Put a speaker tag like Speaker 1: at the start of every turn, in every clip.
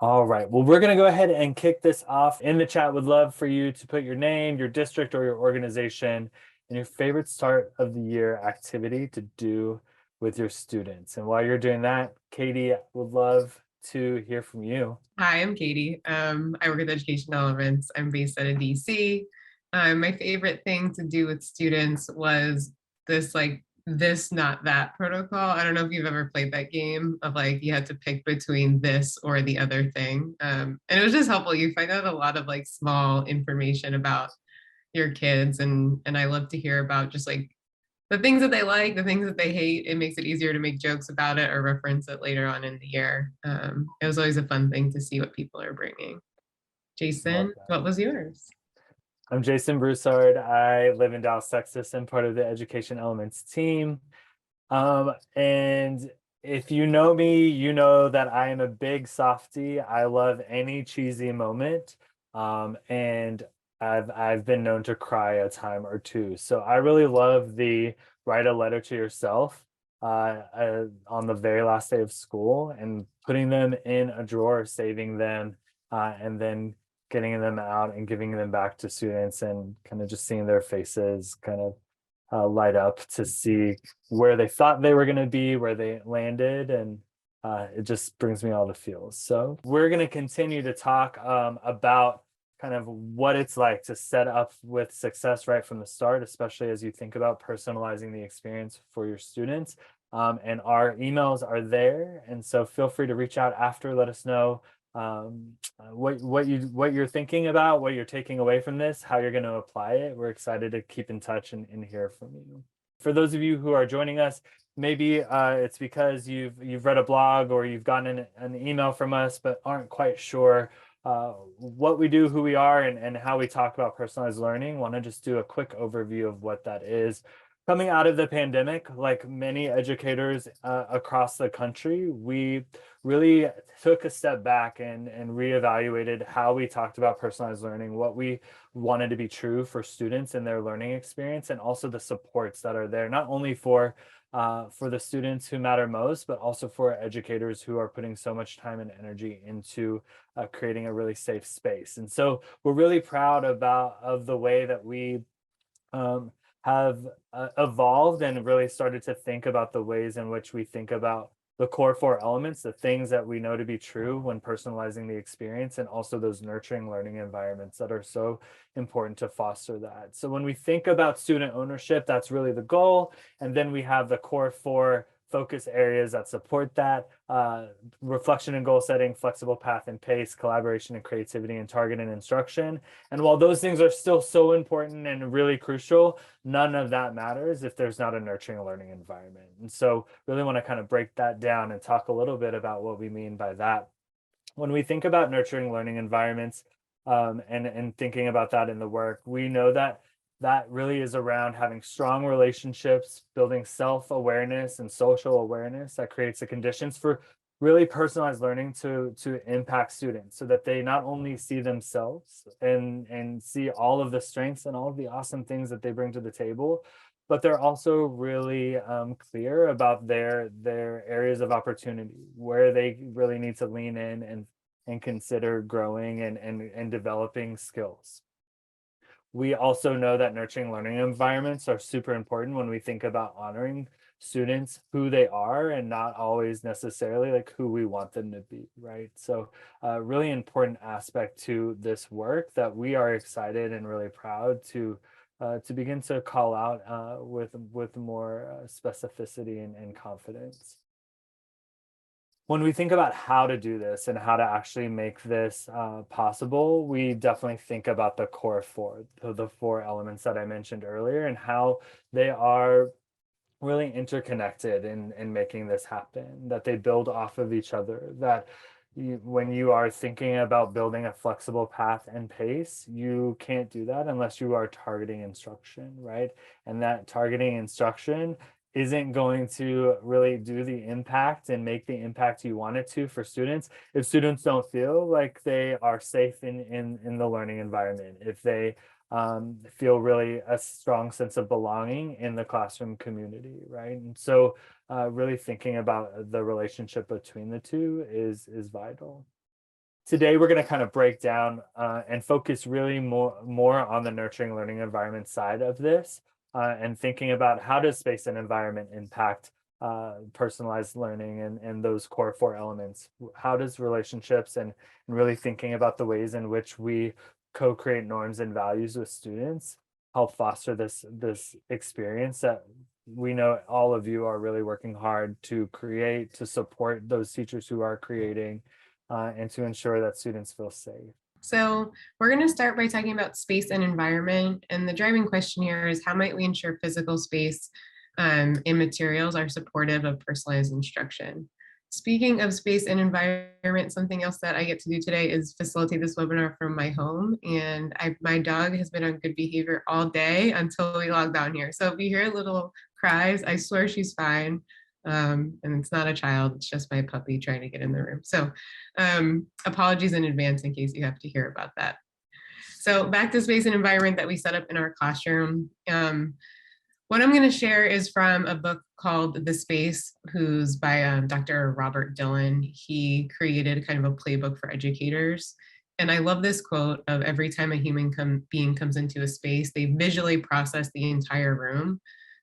Speaker 1: All right. Well, we're going to go ahead and kick this off. In the chat, would love for you to put your name, your district, or your organization, and your favorite start of the year activity to do with your students. And while you're doing that, Katie, would love to hear from you.
Speaker 2: Hi, I'm Katie. I work with Education Elements. I'm based out of DC. My favorite thing to do with students was this, not that protocol. I don't know if you've ever played that game of like you had to pick between this or the other thing. And it was just helpful. You find out a lot of like small information about your kids, and I love to hear about just like the things that they like, the things that they hate. It makes it easier to make jokes about it or reference it later on in the year. It was always a fun thing to see what people are bringing.
Speaker 1: Love
Speaker 2: Jason,
Speaker 1: that.
Speaker 2: what was yours?
Speaker 1: I'm Jason Broussard. I live in Dallas, Texas, and part of the Education Elements team. And if you know me, you know that I am a big softie. I love any cheesy moment. And I've been known to cry a time or two. So I really love the write a letter to yourself on the very last day of school and putting them in a drawer, saving them, and then getting them out and giving them back to students and kind of just seeing their faces kind of light up to see where they thought they were going to be, where they landed, and it just brings me all the feels. So we're going to continue to talk about kind of what it's like to set up with success right from the start, especially as you think about personalizing the experience for your students. And our emails are there, and so feel free to reach out after. Let us know what you're thinking about, what you're taking away from this, how you're going to apply it. We're excited to keep in touch and hear from you. For those of you who are joining us, maybe it's because you've read a blog or you've gotten an email from us but aren't quite sure what we do, who we are, and how we talk about personalized learning. Want to just do a quick overview of what that is. Coming out of the pandemic, like many educators across the country, we really took a step back and reevaluated how we talked about personalized learning, what we wanted to be true for students and their learning experience, and also the supports that are there, not only for the students who matter most, but also for educators who are putting so much time and energy into creating a really safe space. And so we're really proud of the way that we um, have evolved and really started to think about the ways in which we think about the core four elements, the things that we know to be true when personalizing the experience, and also those nurturing learning environments that are so important to foster that. So when we think about student ownership, that's really the goal. And then we have the core four focus areas that support that: reflection and goal setting, flexible path and pace, collaboration and creativity, and target and instruction. And while those things are still so important and really crucial, none of that matters if there's not a nurturing learning environment. And so really want to kind of break that down and talk a little bit about what we mean by that. When we think about nurturing learning environments, and thinking about that in the work, we know that that really is around having strong relationships, building self-awareness and social awareness that creates the conditions for really personalized learning to impact students so that they not only see themselves and see all of the strengths and all of the awesome things that they bring to the table, but they're also really clear about their areas of opportunity where they really need to lean in and consider growing and developing skills. We also know that nurturing learning environments are super important when we think about honoring students who they are and not always necessarily like who we want them to be, right? So really important aspect to this work that we are excited and really proud to begin to call out with more specificity and confidence. When we think about how to do this and how to actually make this possible, we definitely think about the core four, the four elements that I mentioned earlier, and how they are really interconnected in making this happen, that they build off of each other, that when you are thinking about building a flexible path and pace, you can't do that unless you are targeting instruction, right? And that targeting instruction isn't going to really do the impact and make the impact you want it to for students if students don't feel like they are safe in the learning environment, if they feel really a strong sense of belonging in the classroom community, right? And so really thinking about the relationship between the two is vital. Today, we're going to kind of break down and focus really more on the nurturing learning environment side of this, and thinking about how does space and environment impact personalized learning and those core 4 elements. How does relationships and really thinking about the ways in which we co-create norms and values with students help foster this experience that we know all of you are really working hard to create, to support those teachers who are creating, and to ensure that students feel safe.
Speaker 2: So we're going to start by talking about space and environment. And the driving question here is how might we ensure physical space and materials are supportive of personalized instruction? Speaking of space and environment, something else that I get to do today is facilitate this webinar from my home. And my dog has been on good behavior all day until we logged on here. So if you hear little cries, I swear she's fine. And it's not a child, it's just my puppy trying to get in the room. So apologies in advance in case you have to hear about that. So back to space and environment that we set up in our classroom. What I'm going to share is from a book called The Space, who's by Dr. Robert Dillon. He created kind of a playbook for educators. And I love this quote of every time a human being comes into a space, they visually process the entire room.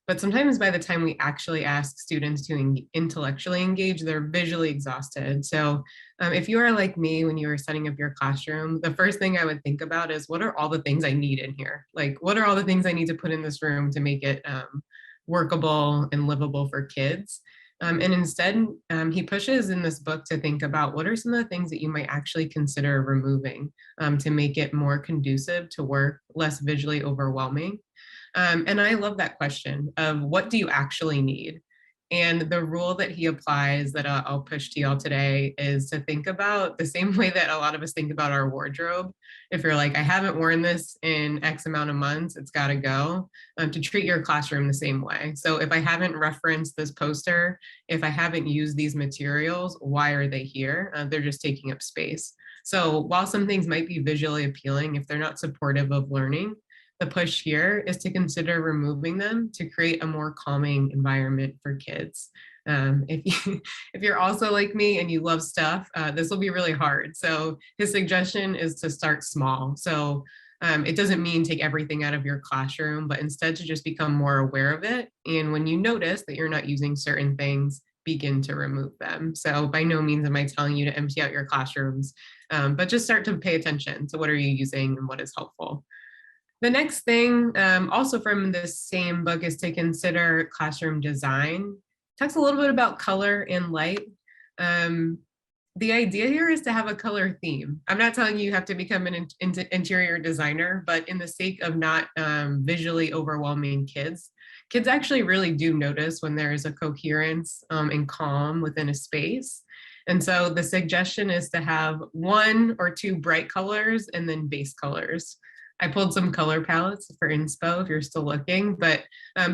Speaker 2: But sometimes by the time we actually ask students to intellectually engage, they're visually exhausted. So if you are like me, when you were setting up your classroom, the first thing I would think about is what are all the things I need in here? Like, what are all the things I need to put in this room to make it workable and livable for kids? And instead, he pushes in this book to think about what are some of the things that you might actually consider removing to make it more conducive to work, less visually overwhelming. And I love that question of what do you actually need? And the rule that he applies that I'll push to y'all today is to think about the same way that a lot of us think about our wardrobe. If you're like, I haven't worn this in X amount of months, it's got to go, to treat your classroom the same way. So if I haven't referenced this poster, if I haven't used these materials, why are they here? They're just taking up space. So while some things might be visually appealing, if they're not supportive of learning, the push here is to consider removing them to create a more calming environment for kids. If you're also like me and you love stuff, this will be really hard. So his suggestion is to start small. So it doesn't mean take everything out of your classroom, but instead to just become more aware of it. And when you notice that you're not using certain things, begin to remove them. So by no means am I telling you to empty out your classrooms, but just start to pay attention to what are you using and what is helpful. The next thing, also from this same book, is to consider classroom design. Talks a little bit about color and light. The idea here is to have a color theme. I'm not telling you have to become an interior designer, but in the sake of not visually overwhelming kids, kids actually really do notice when there is a coherence and calm within a space. And so the suggestion is to have 1 or 2 bright colors and then base colors. I pulled some color palettes for inspo if you're still looking, but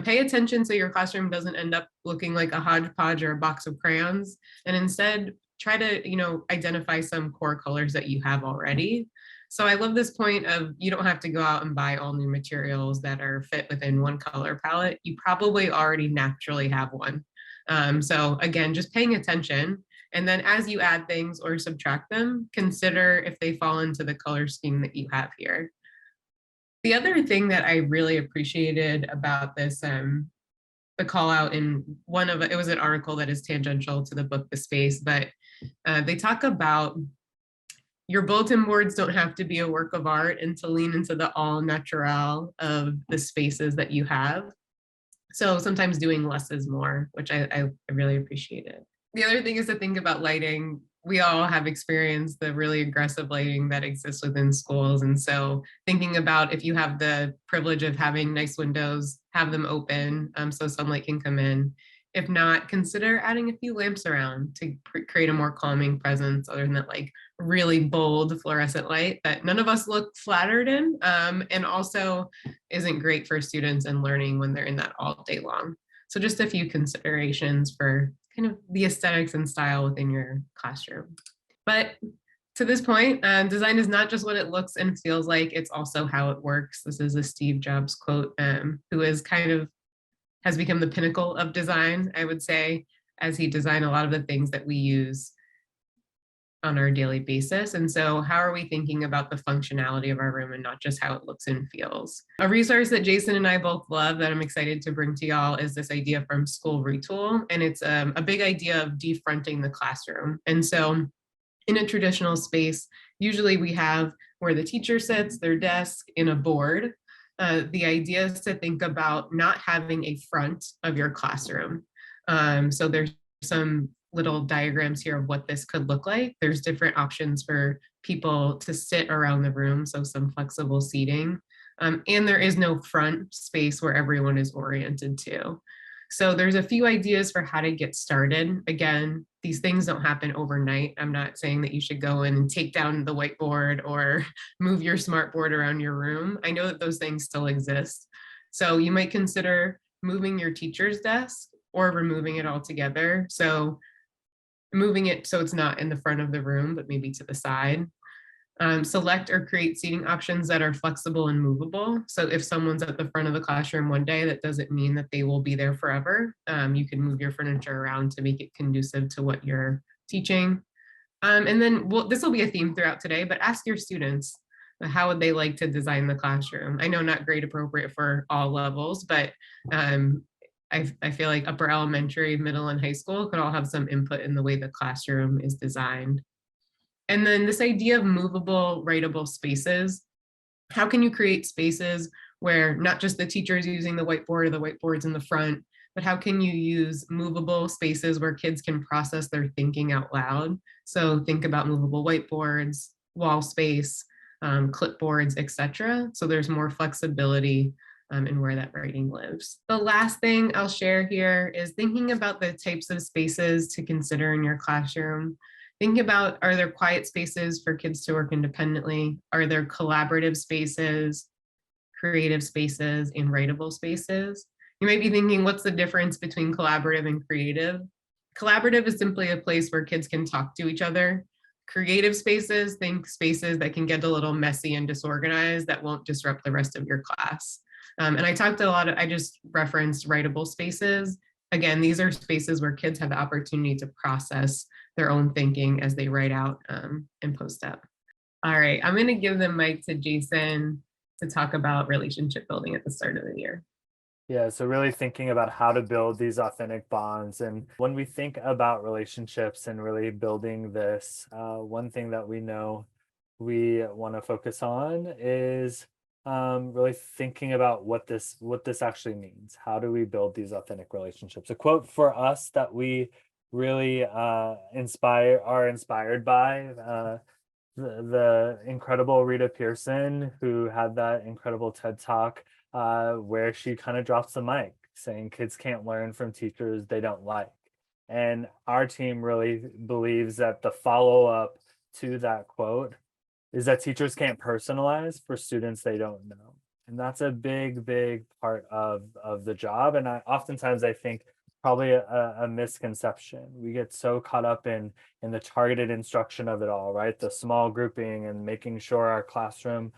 Speaker 2: pay attention so your classroom doesn't end up looking like a hodgepodge or a box of crayons, and instead try to, identify some core colors that you have already. So I love this point of you don't have to go out and buy all new materials that are fit within one color palette. You probably already naturally have one. So again, just paying attention. And then as you add things or subtract them, consider if they fall into the color scheme that you have here. The other thing that I really appreciated about this, the call out in it was an article that is tangential to the book, The Space, but they talk about your bulletin boards don't have to be a work of art and to lean into the all natural of the spaces that you have. So sometimes doing less is more, which I really appreciated. The other thing is to think about lighting. We all have experienced the really aggressive lighting that exists within schools. And so thinking about if you have the privilege of having nice windows, have them open so sunlight can come in. If not, consider adding a few lamps around to create a more calming presence other than that like really bold fluorescent light that none of us look flattered in, and also isn't great for students and learning when they're in that all day long. So just a few considerations for kind of the aesthetics and style within your classroom. But to this point, design is not just what it looks and feels like, it's also how it works. This is a Steve Jobs quote, who is has become the pinnacle of design, I would say, as he designed a lot of the things that we use on our daily basis. And so, how are we thinking about the functionality of our room and not just how it looks and feels? A resource that Jason and I both love that I'm excited to bring to y'all is this idea from School Retool. And it's a big idea of defronting the classroom. And so, in a traditional space, usually we have where the teacher sits, their desk, in a board. The idea is to think about not having a front of your classroom. So there's some little diagrams here of what this could look like. There's different options for people to sit around the room, so some flexible seating. And there is no front space where everyone is oriented to. So there's a few ideas for how to get started. Again, these things don't happen overnight. I'm not saying that you should go in and take down the whiteboard or move your smartboard around your room. I know that those things still exist. So you might consider moving your teacher's desk or removing it altogether. So moving it so it's not in the front of the room, but maybe to the side. Select or create seating options that are flexible and movable. So if someone's at the front of the classroom one day, that doesn't mean that they will be there forever. You can move your furniture around to make it conducive to what you're teaching. And then this will be a theme throughout today, but ask your students, how would they like to design the classroom? I know not grade appropriate for all levels, but I feel like upper elementary, middle, and high school could all have some input in the way the classroom is designed. And then this idea of movable, writable spaces. How can you create spaces where not just the teacher is using the whiteboard or the whiteboard's in the front, but how can you use movable spaces where kids can process their thinking out loud? So think about movable whiteboards, wall space, clipboards, etc. So there's more flexibility in where that writing lives. The last thing I'll share here is thinking about the types of spaces to consider in your classroom. Think about, are there quiet spaces for kids to work independently? Are there collaborative spaces, creative spaces, and writable spaces? You might be thinking, what's the difference between collaborative and creative? Collaborative is simply a place where kids can talk to each other. Creative spaces, think spaces that can get a little messy and disorganized that won't disrupt the rest of your class. And I just referenced writable spaces. Again, these are spaces where kids have the opportunity to process their own thinking as they write out and post up. All right, I'm going to give the mic to Jason to talk about relationship building at the start of the year.
Speaker 1: Yeah, so really thinking about how to build these authentic bonds. And when we think about relationships and really building this, one thing that we know we want to focus on is really thinking about what this actually means. How do we build these authentic relationships? A quote for us that we really are inspired by, the incredible Rita Pearson, who had that incredible TED Talk where she kind of drops the mic saying kids can't learn from teachers they don't like. And our team really believes that the follow-up to that quote is that teachers can't personalize for students they don't know. And that's a big part of the job. And oftentimes I think probably a misconception. We get so caught up in the targeted instruction of it all, right? The small grouping and making sure our classroom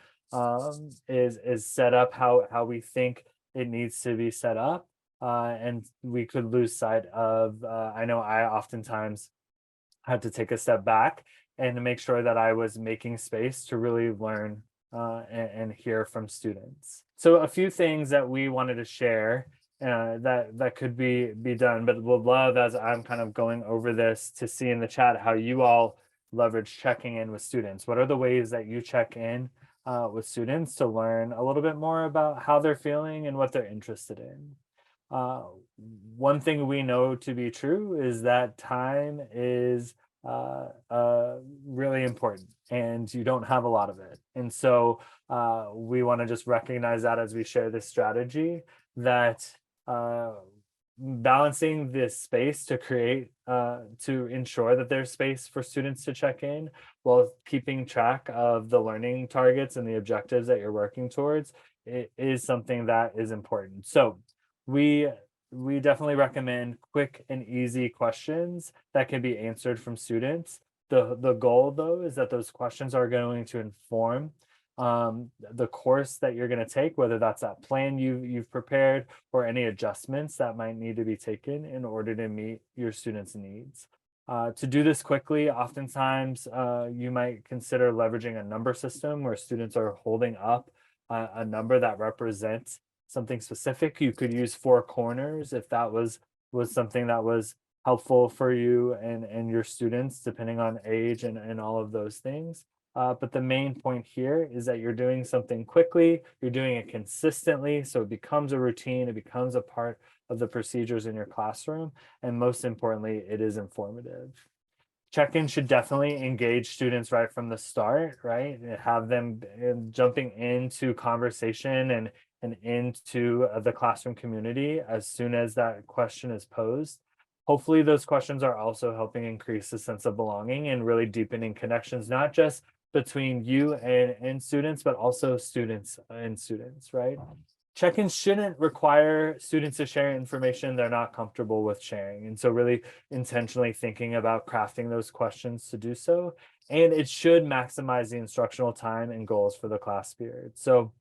Speaker 1: is set up how we think it needs to be set up. And we could lose sight of, I know I oftentimes had to take a step back and to make sure that I was making space to really learn and hear from students. So a few things that we wanted to share that could be done, but would love, as I'm kind of going over this, to see in the chat how you all leverage checking in with students. What are the ways that you check in with students to learn a little bit more about how they're feeling and what they're interested in? One thing we know to be true is that time is really important and you don't have a lot of it. And so we want to just recognize that as we share this strategy, that balancing this space to create to ensure that there's space for students to check in while keeping track of the learning targets and the objectives that you're working towards, it is something that is important. So we definitely recommend quick and easy questions that can be answered from students. The goal, though, is that those questions are going to inform the course that you're going to take, whether that's that plan you've prepared or any adjustments that might need to be taken in order to meet your students' needs. To do this quickly, oftentimes you might consider leveraging a number system where students are holding up a number that represents something specific. You could use four corners if that was something that was helpful for you and your students, depending on age and all of those things. But the main point here is that you're doing something quickly, you're doing it consistently, so it becomes a routine, it becomes a part of the procedures in your classroom, and most importantly, it is informative. Check-in should definitely engage students right from the start, right? Have them jumping into conversation and into the classroom community as soon as that question is posed. Hopefully, those questions are also helping increase the sense of belonging and really deepening connections, not just between you and students, but also students and students, right? Check-ins shouldn't require students to share information they're not comfortable with sharing. And so really intentionally thinking about crafting those questions to do so. And it should maximize the instructional time and goals for the class period. So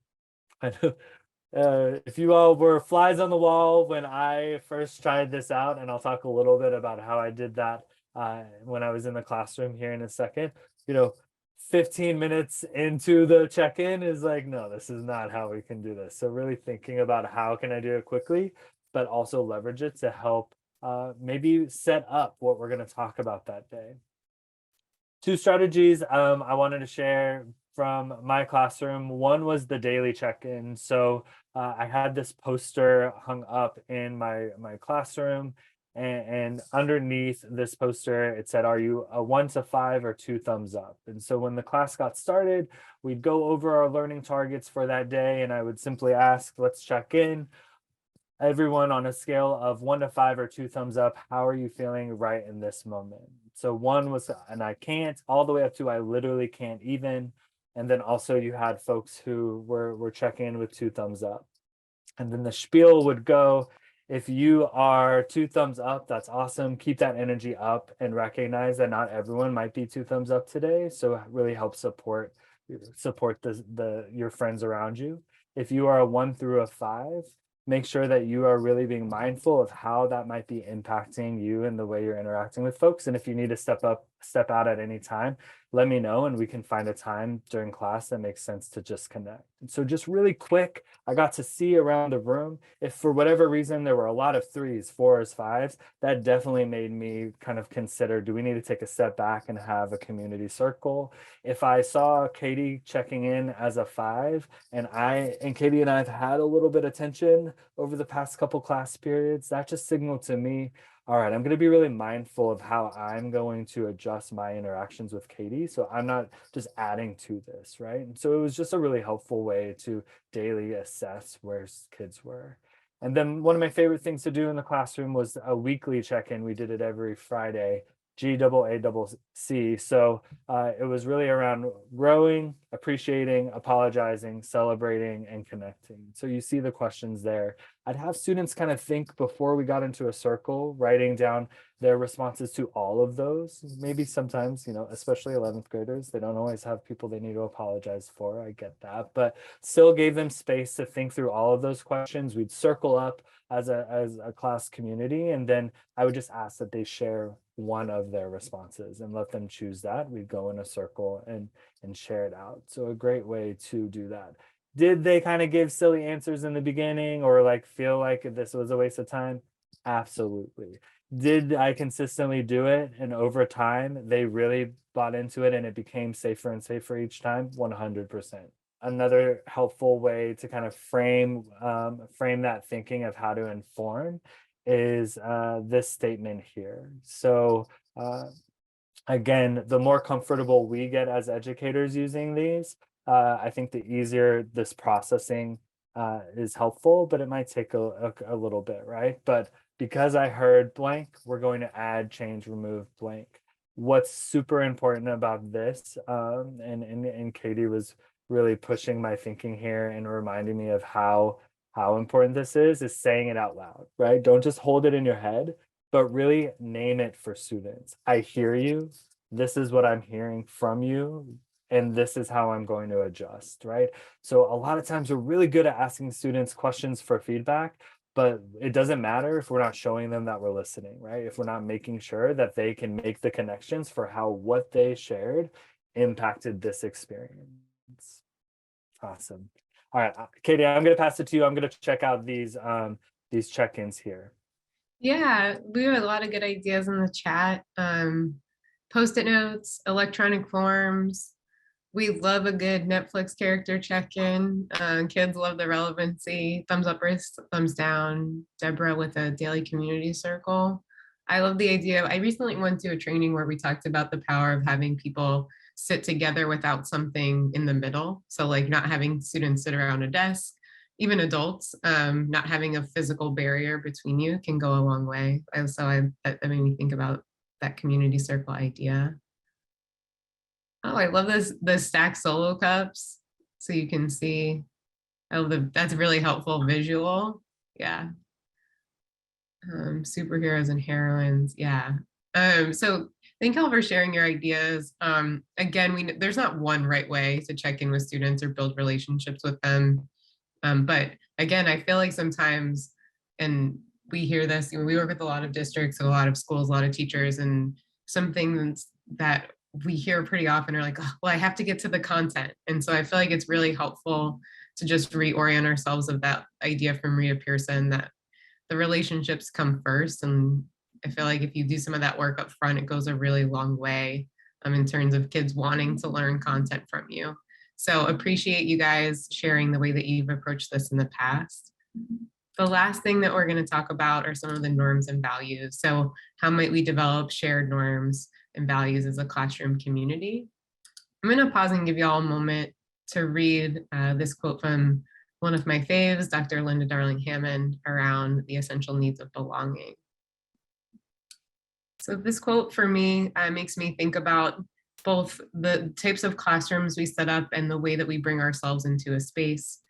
Speaker 1: I know if you all were flies on the wall when I first tried this out, and I'll talk a little bit about how I did that when I was in the classroom here in a second, you know, 15 minutes into the check-in is like, no, this is not how we can do this. So really thinking about how can I do it quickly, but also leverage it to help maybe set up what we're going to talk about that day. Two strategies I wanted to share from my classroom. One was the daily check-in. So I had this poster hung up in my classroom, and underneath this poster it said, "Are you a 1 to 5 or 2 thumbs up?" And so when the class got started, we'd go over our learning targets for that day, and I would simply ask, "Let's check in. Everyone on a scale of 1 to 5 or 2 thumbs up, how are you feeling right in this moment?" So one was, and I can't, all the way up to I literally can't even. And then also you had folks who were checking in with 2 thumbs up. And then the spiel would go, if you are 2 thumbs up, that's awesome. Keep that energy up and recognize that not everyone might be 2 thumbs up today. So really help support the your friends around you. If you are a 1 through a 5, make sure that you are really being mindful of how that might be impacting you and the way you're interacting with folks. And if you need to step out at any time, let me know and we can find a time during class that makes sense to just connect. And so just really quick, I got to see around the room. If for whatever reason there were a lot of 3s, 4s, 5s, that definitely made me kind of consider, do we need to take a step back and have a community circle? If I saw Katie checking in as a 5, and Katie and I have had a little bit of tension over the past couple class periods, that just signaled to me, all right, I'm going to be really mindful of how I'm going to adjust my interactions with Katie. So I'm not just adding to this, right? And so it was just a really helpful way to daily assess where kids were. And then one of my favorite things to do in the classroom was a weekly check-in. We did it every Friday, GAAC. So it was really around growing, appreciating, apologizing, celebrating, and connecting. So you see the questions there. I'd have students kind of think before we got into a circle, writing down their responses to all of those. Maybe sometimes, especially 11th graders, they don't always have people they need to apologize for. I get that, but still gave them space to think through all of those questions. We'd circle up as a class community, and then I would just ask that they share one of their responses and let them choose that. We'd go in a circle and share it out. So a great way to do that. Did they kind of give silly answers in the beginning or like feel like this was a waste of time? Absolutely. Did I consistently do it? And over time, they really bought into it and it became safer and safer each time? 100%. Another helpful way to kind of frame that thinking of how to inform is this statement here. So again, the more comfortable we get as educators using these, I think the easier this processing is helpful, but it might take a little bit, right? But because I heard blank, we're going to add, change, remove blank. What's super important about this, and Katie was really pushing my thinking here and reminding me of how important this is saying it out loud, right? Don't just hold it in your head, but really name it for students. I hear you. This is what I'm hearing from you. And this is how I'm going to adjust, right? So a lot of times we're really good at asking students questions for feedback, but it doesn't matter if we're not showing them that we're listening, right? If we're not making sure that they can make the connections for how what they shared impacted this experience. Awesome. All right, Katie, I'm going to pass it to you. I'm going to check out these check-ins here.
Speaker 2: Yeah, we have a lot of good ideas in the chat. Post-it notes, electronic forms. We love a good Netflix character check-in. Kids love the relevancy. Thumbs up, wrist, thumbs down. Deborah with a daily community circle. I love the idea. I recently went to a training where we talked about the power of having people sit together without something in the middle. So like not having students sit around a desk, even adults, not having a physical barrier between you can go a long way. That made me think about that community circle idea. Oh, I love the stack solo cups. So you can see, that's a really helpful visual. Yeah. Superheroes and heroines. Yeah. So thank y'all for sharing your ideas. Again, there's not one right way to check in with students or build relationships with them. But again, I feel like sometimes, and we hear this, we work with a lot of districts, a lot of schools, a lot of teachers, and some things that we hear pretty often are like, oh, well, I have to get to the content. And so I feel like it's really helpful to just reorient ourselves of that idea from Rita Pearson that the relationships come first. And I feel like if you do some of that work up front, it goes a really long way in terms of kids wanting to learn content from you. So appreciate you guys sharing the way that you've approached this in the past. The last thing that we're going to talk about are some of the norms and values. So how might we develop shared norms and values as a classroom community? I'm going to pause and give you all a moment to read this quote from one of my faves, Dr. Linda Darling Hammond, around the essential needs of belonging. So this quote for me makes me think about both the types of classrooms we set up and the way that we bring ourselves into a space.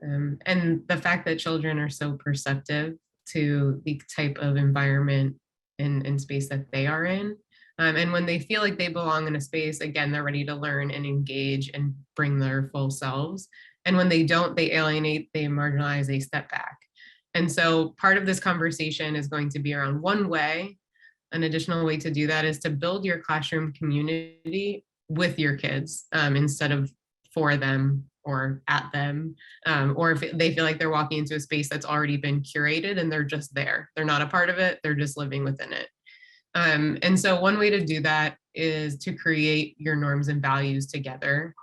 Speaker 2: And the fact that children are so perceptive to the type of environment and space that they are in. And when they feel like they belong in a space, again, they're ready to learn and engage and bring their full selves. And when they don't, they alienate, they marginalize, they step back. And so part of this conversation is going to be around one way. An additional way to do that is to build your classroom community with your kids instead of for them or at them, or if they feel like they're walking into a space that's already been curated and they're just there. They're not a part of it, they're just living within it. And so one way to do that is to create your norms and values together.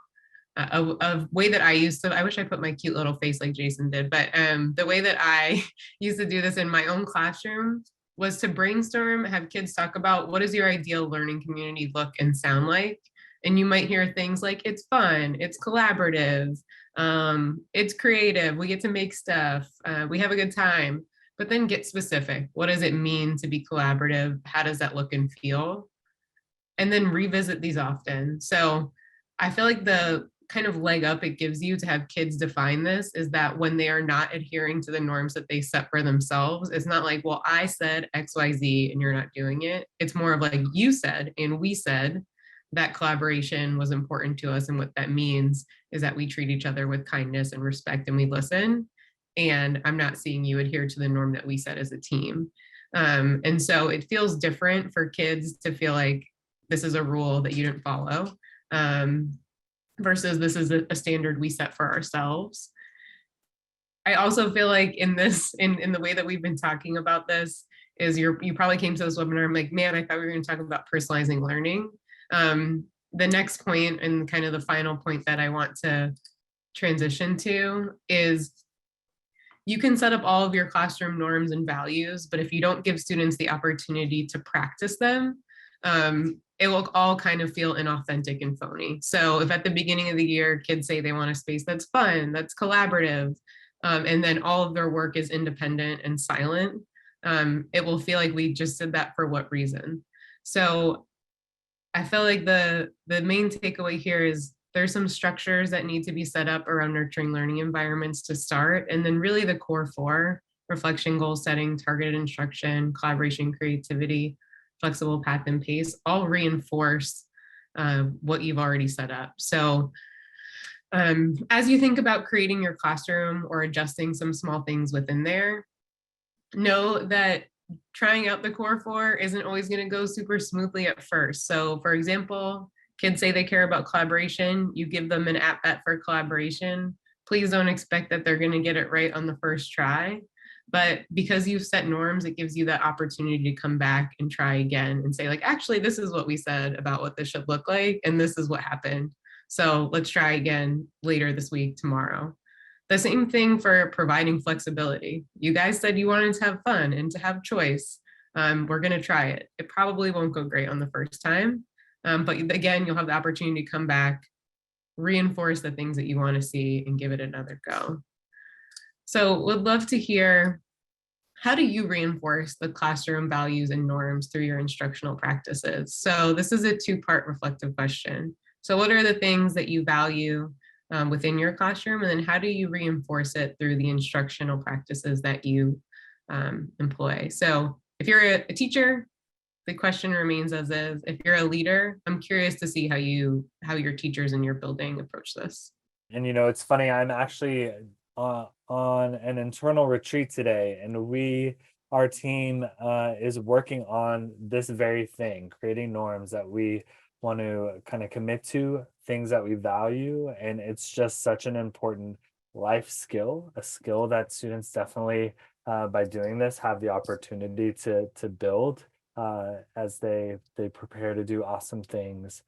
Speaker 2: A way that I used to, I wish I put my cute little face like Jason did, but the way that I used to do this in my own classroom was to brainstorm, have kids talk about what does your ideal learning community look and sound like? And you might hear things like it's fun, it's collaborative, it's creative, we get to make stuff, we have a good time, but then get specific. What does it mean to be collaborative? How does that look and feel? And then revisit these often. So I feel like the kind of leg up it gives you to have kids define this is that when they are not adhering to the norms that they set for themselves, it's not like, well, I said XYZ and you're not doing it. It's more of like you said and we said that collaboration was important to us. And what that means is that we treat each other with kindness and respect and we listen. And I'm not seeing you adhere to the norm that we set as a team. And so it feels different for kids to feel like this is a rule that you didn't follow. Versus this is a standard we set for ourselves. I also feel like in the way that we've been talking about this is you probably came to this webinar, I'm like, man, I thought we were going to talk about personalizing learning. The next point and kind of the final point that I want to transition to is you can set up all of your classroom norms and values, but if you don't give students the opportunity to practice them, it will all kind of feel inauthentic and phony. So if at the beginning of the year, kids say they want a space that's fun, that's collaborative, and then all of their work is independent and silent, it will feel like we just did that for what reason? So I feel like the main takeaway here is there's some structures that need to be set up around nurturing learning environments to start. And then really the core four, reflection, goal setting, targeted instruction, collaboration, creativity, flexible path and pace, all reinforce what you've already set up. So as you think about creating your classroom or adjusting some small things within there, know that trying out the core four isn't always going to go super smoothly at first. So, for example, kids say they care about collaboration, you give them an at bat for collaboration. Please don't expect that they're going to get it right on the first try. But because you've set norms, it gives you that opportunity to come back and try again and say, like, actually, this is what we said about what this should look like, and this is what happened. So let's try again later this week, tomorrow. The same thing for providing flexibility. You guys said you wanted to have fun and to have choice. We're going to try it. It probably won't go great on the first time. But again, you'll have the opportunity to come back, reinforce the things that you want to see, and give it another go. So would love to hear, how do you reinforce the classroom values and norms through your instructional practices? So this is a two-part reflective question. So what are the things that you value within your classroom? And then how do you reinforce it through the instructional practices that you employ? So if you're a teacher, the question remains as is. If you're a leader, I'm curious to see how your teachers in your building approach this.
Speaker 1: And it's funny, I'm actually on an internal retreat today, and our team is working on this very thing, creating norms that we want to kind of commit to, things that we value. And it's just such an important life skill, a skill that students definitely, by doing this, have the opportunity to build as they prepare to do awesome things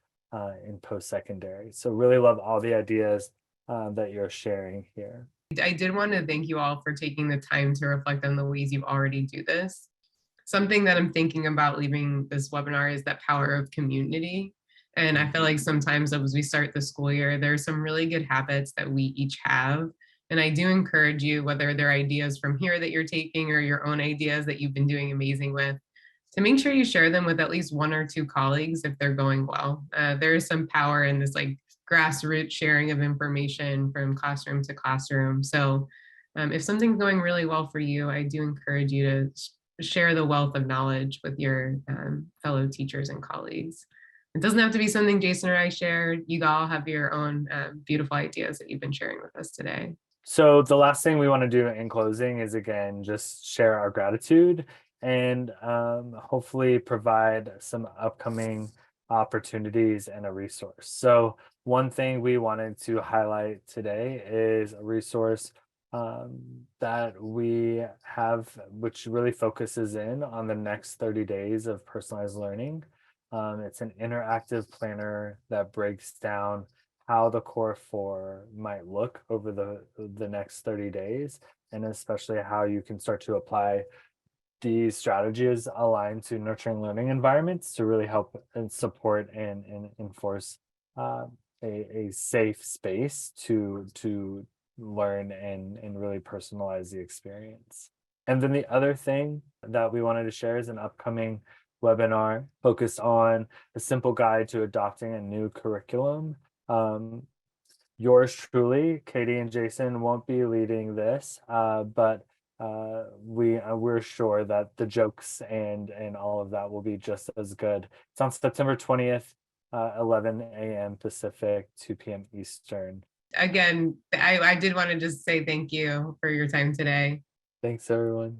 Speaker 1: in post-secondary. So really love all the ideas that you're sharing here.
Speaker 2: I did want to thank you all for taking the time to reflect on the ways you already do this. Something that I'm thinking about leaving this webinar is that power of community. And I feel like sometimes as we start the school year, there's some really good habits that we each have. And I do encourage you, whether they're ideas from here that you're taking or your own ideas that you've been doing amazing with, to make sure you share them with at least one or two colleagues if they're going well. There is some power in this like grassroots sharing of information from classroom to classroom. So if something's going really well for you, I do encourage you to share the wealth of knowledge with your fellow teachers and colleagues. It doesn't have to be something Jason or I shared. You all have your own beautiful ideas that you've been sharing with us today.
Speaker 1: So the last thing we want to do in closing is, again, just share our gratitude and hopefully provide some upcoming opportunities and a resource. So one thing we wanted to highlight today is a resource that we have, which really focuses in on the next 30 days of personalized learning. It's an interactive planner that breaks down how the core four might look over the next 30 days, and especially how you can start to apply these strategies aligned to nurturing learning environments to really help and support and enforce a safe space to learn and really personalize the experience. And then the other thing that we wanted to share is an upcoming webinar focused on a simple guide to adopting a new curriculum. Yours truly, Katie and Jason, won't be leading this, but we're sure that the jokes and all of that will be just as good. It's on September 20th, 11 a.m. Pacific, 2 p.m. Eastern.
Speaker 2: Again, I did want to just say thank you for your time today.
Speaker 1: Thanks, everyone.